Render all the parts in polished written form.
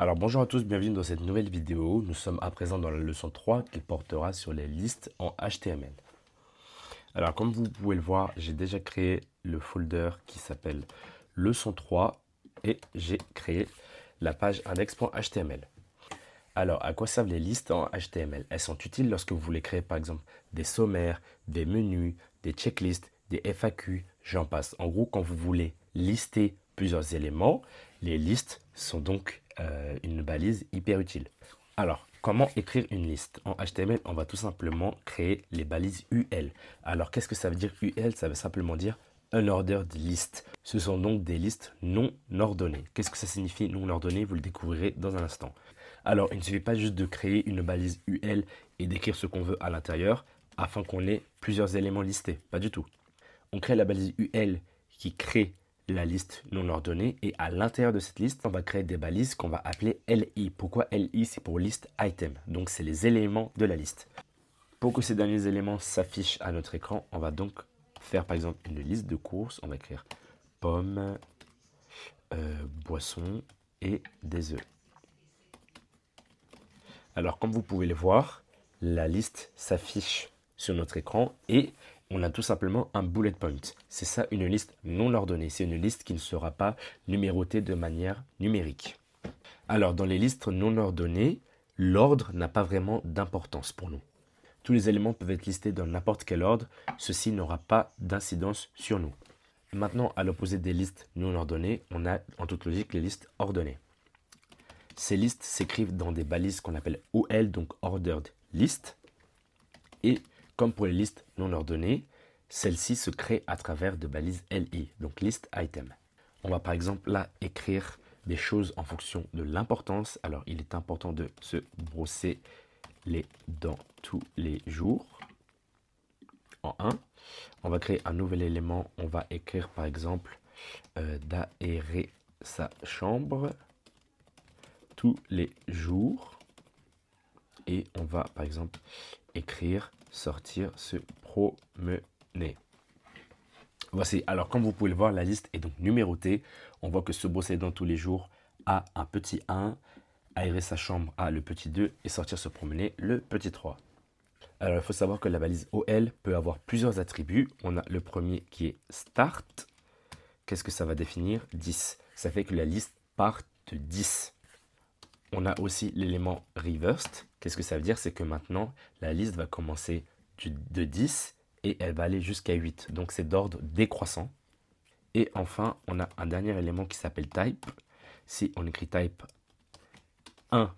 Alors bonjour à tous, bienvenue dans cette nouvelle vidéo. Nous sommes à présent dans la leçon 3 qui portera sur les listes en HTML. Alors comme vous pouvez le voir, j'ai déjà créé le folder qui s'appelle leçon 3 et j'ai créé la page index.html. Alors à quoi servent les listes en HTML? Elles sont utiles lorsque vous voulez créer par exemple des sommaires, des menus, des checklists, des FAQ, j'en passe. En gros, quand vous voulez lister plusieurs éléments, les listes sont donc une balise hyper utile. Alors, comment écrire une liste? En HTML, on va tout simplement créer les balises UL. Alors, qu'est-ce que ça veut dire UL? Ça veut simplement dire unordered list. Ce sont donc des listes non ordonnées. Qu'est-ce que ça signifie non ordonnées? Vous le découvrirez dans un instant. Alors, il ne suffit pas juste de créer une balise UL et d'écrire ce qu'on veut à l'intérieur afin qu'on ait plusieurs éléments listés. Pas du tout. On crée la balise UL qui crée la liste non ordonnée et à l'intérieur de cette liste, on va créer des balises qu'on va appeler LI. Pourquoi LI? C'est pour list item. Donc, c'est les éléments de la liste. Pour que ces derniers éléments s'affichent à notre écran, on va donc faire par exemple une liste de courses. On va écrire pommes, boissons et des œufs. Alors, comme vous pouvez le voir, la liste s'affiche sur notre écran et on a tout simplement un bullet point. C'est ça une liste non ordonnée. C'est une liste qui ne sera pas numérotée de manière numérique. Alors, dans les listes non ordonnées, l'ordre n'a pas vraiment d'importance pour nous. Tous les éléments peuvent être listés dans n'importe quel ordre. Ceci n'aura pas d'incidence sur nous. Maintenant, à l'opposé des listes non ordonnées, on a en toute logique les listes ordonnées. Ces listes s'écrivent dans des balises qu'on appelle OL, donc Ordered List. Et comme pour les listes non ordonnées, celles-ci se créent à travers de balises LI, donc List Item. On va par exemple là écrire des choses en fonction de l'importance. Alors il est important de se brosser les dents tous les jours. En 1, on va créer un nouvel élément. On va écrire par exemple d'aérer sa chambre tous les jours. Et on va par exemple écrire sortir se promener. Voici, alors comme vous pouvez le voir, la liste est donc numérotée. On voit que se brosser les dents tous les jours a un petit 1, aérer sa chambre a le petit 2 et sortir se promener le petit 3. Alors il faut savoir que la balise OL peut avoir plusieurs attributs. On a le premier qui est start. Qu'est-ce que ça va définir? 10. Ça fait que la liste part de 10. On a aussi l'élément reversed. Qu'est-ce que ça veut dire? C'est que maintenant, la liste va commencer de 10 et elle va aller jusqu'à 8. Donc c'est d'ordre décroissant. Et enfin, on a un dernier élément qui s'appelle type. Si on écrit type 1,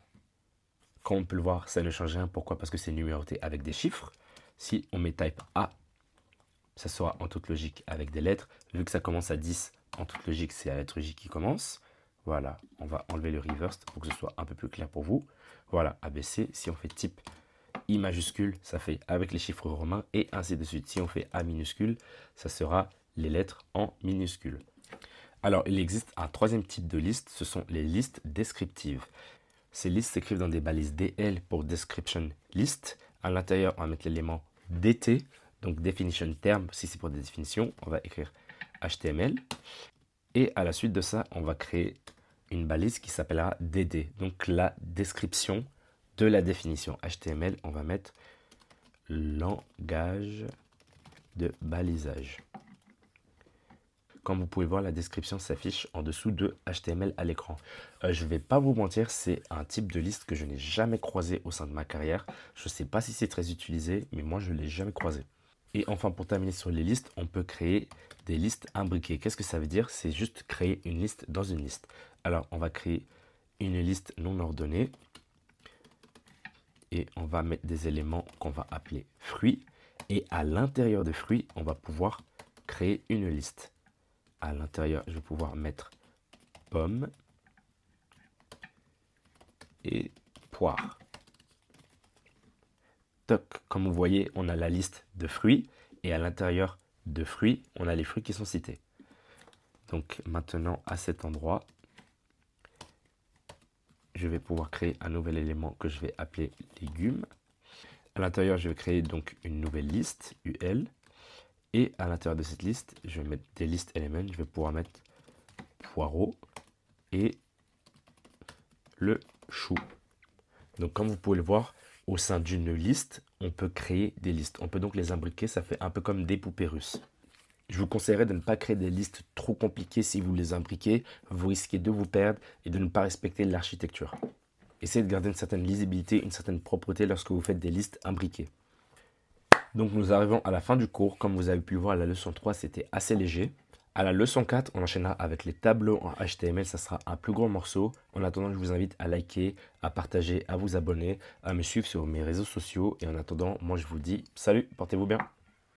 comme on peut le voir, ça ne change rien. Pourquoi? Parce que c'est numéroté avec des chiffres. Si on met type A, ça sera en toute logique avec des lettres. Vu que ça commence à 10, en toute logique, c'est la lettre J qui commence. Voilà, on va enlever le reversed pour que ce soit un peu plus clair pour vous. Voilà, ABC, si on fait type I majuscule, ça fait avec les chiffres romains et ainsi de suite. Si on fait A minuscule, ça sera les lettres en minuscule. Alors, il existe un troisième type de liste, ce sont les listes descriptives. Ces listes s'écrivent dans des balises DL pour Description List. À l'intérieur, on va mettre l'élément DT, donc Definition Term, si c'est pour des définitions, on va écrire HTML. Et à la suite de ça, on va créer une balise qui s'appellera DD, donc la description de la définition. HTML, on va mettre langage de balisage. Comme vous pouvez voir, la description s'affiche en dessous de HTML à l'écran. Je ne vais pas vous mentir, c'est un type de liste que je n'ai jamais croisé au sein de ma carrière. Je ne sais pas si c'est très utilisé, mais moi, je ne l'ai jamais croisé. Et enfin, pour terminer sur les listes, on peut créer des listes imbriquées. Qu'est-ce que ça veut dire? C'est juste créer une liste dans une liste. Alors, on va créer une liste non ordonnée. Et on va mettre des éléments qu'on va appeler fruits. Et à l'intérieur de fruits, on va pouvoir créer une liste. À l'intérieur, je vais pouvoir mettre pommes et poires. Toc, comme vous voyez, on a la liste de fruits et à l'intérieur de fruits, on a les fruits qui sont cités. Donc maintenant, à cet endroit, je vais pouvoir créer un nouvel élément que je vais appeler légumes. À l'intérieur, je vais créer donc une nouvelle liste, UL. Et à l'intérieur de cette liste, je vais mettre des listes éléments. Je vais pouvoir mettre poireaux et le chou. Donc comme vous pouvez le voir, au sein d'une liste, on peut créer des listes. On peut donc les imbriquer, ça fait un peu comme des poupées russes. Je vous conseillerais de ne pas créer des listes trop compliquées. Si vous les imbriquez, vous risquez de vous perdre et de ne pas respecter l'architecture. Essayez de garder une certaine lisibilité, une certaine propreté lorsque vous faites des listes imbriquées. Donc nous arrivons à la fin du cours. Comme vous avez pu le voir, la leçon 3, c'était assez léger. À la leçon 4, on enchaînera avec les tableaux en HTML. Ça sera un plus gros morceau. En attendant, je vous invite à liker, à partager, à vous abonner, à me suivre sur mes réseaux sociaux. Et en attendant, moi je vous dis salut, portez-vous bien.